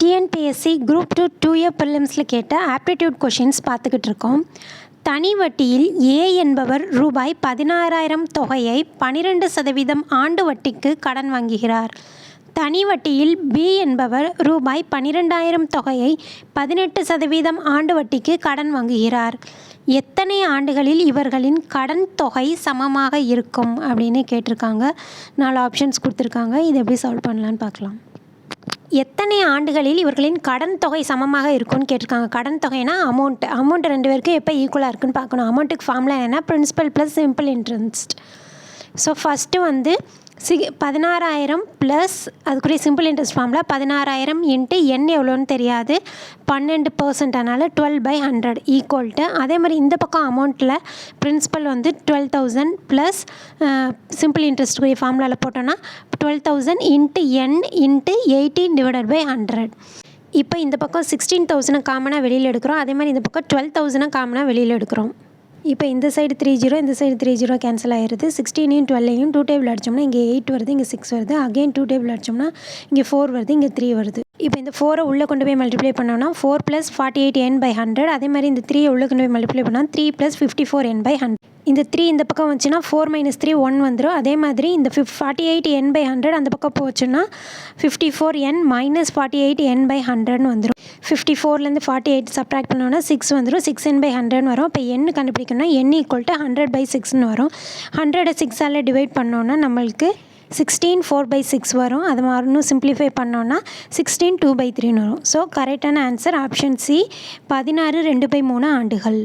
TNPSC group 2 2A ப்ரிலிம்ஸில் கேட்ட aptitude questions பார்த்துக்கிட்டு இருக்கோம். தனி வட்டியில் ஏ என்பவர் ரூபாய் 16,000 தொகையை 12% ஆண்டு வட்டிக்கு கடன் வாங்குகிறார். தனி வட்டியில் பி என்பவர் ரூபாய் 12,000 தொகையை 18% ஆண்டு வட்டிக்கு கடன் வாங்குகிறார். எத்தனை ஆண்டுகளில் இவர்களின் கடன் தொகை சமமாக இருக்கும் அப்படின்னு கேட்டிருக்காங்க. 4 ஆப்ஷன்ஸ் கொடுத்துருக்காங்க. இது எப்படி சால்வ் பண்ணலான்னு பார்க்கலாம். எத்தனை ஆண்டுகளில் இவர்களின் கடன் தொகை சமமாக இருக்கும்னு கேட்டிருக்காங்க. கடன் தொகைனா அமௌண்ட் ரெண்டு பேருக்கும் எப்போ ஈக்குவலாக இருக்குன்னு பார்க்கணும். அமௌண்ட்டுக்கு ஃபார்முலா என்ன? Principal plus simple interest. So first வந்து 16,000 ப்ளஸ் அதுக்குரிய simple interest formula 16,000 into n எவ்வளோன்னு தெரியாது, 12%, அதனால் 12/100 ஈக்குவல் டு, அதே மாதிரி இந்த பக்கம் அமௌண்ட்டில் பிரின்சிபல் வந்து 12,000 ப்ளஸ் சிம்பிள் இன்ட்ரெஸ்ட்டுக்குரிய ஃபார்முலாவில் போட்டோன்னா 12,000 இன்ட்டு என் இன்ட்டு 18/100. இப்போ இந்த பக்கம் 16,000 காமனாக வெளியில் எடுக்கிறோம். அதே மாதிரி இந்த பக்கம் 12,000 காமனாக வெளியில் எடுக்கிறோம். இப்போ இந்த சைடு 30, இந்த சைடு 30 கேன்சல் ஆகிடுது. 16 12 2 டேபிள் அடித்தோம்னா இங்கே 8 வருது, இங்கே 6 வருது. அகெயின் 2 டேபிள் அடித்தோம்னா இங்கே 4 வருது, இங்கே 3 வருது. இப்போ இந்த 4 உள்ளே கொண்டு போய் மல்டிப்ளை பண்ணோம்னா 4 + 48n/100. அதே மாதிரி இந்த 3 உள்ளே கொண்டு போய் மல்டிப்ளை பண்ணால் 3 + 54n/100. இந்த 3 இந்த பக்கம் வந்துச்சுன்னா 4 - 3 1 வந்துடும். அதே மாதிரி இந்த 48n/100 அந்த பக்கம் போச்சுன்னா 54n - 48n/100ன்னு வந்துடும். 54லேருந்து 48 சப்ட்ராக்ட் பண்ணோன்னா 6 வந்துடும். 6n/100ன்னு வரும். இப்போ n கண்டுபிடிக்கணும்னா n = 100/6ன்னு வரும். 100 6ஆல் டிவைட் பண்ணோன்னா நம்மளுக்கு 16 4/6 வரும். அது இன்னும் சிம்பிளிஃபை பண்ணோன்னா 16 2/3ன்னு வரும். ஸோ கரெக்டான ஆன்சர் ஆப்ஷன் சி 16 2/3 ஆண்டுகள்.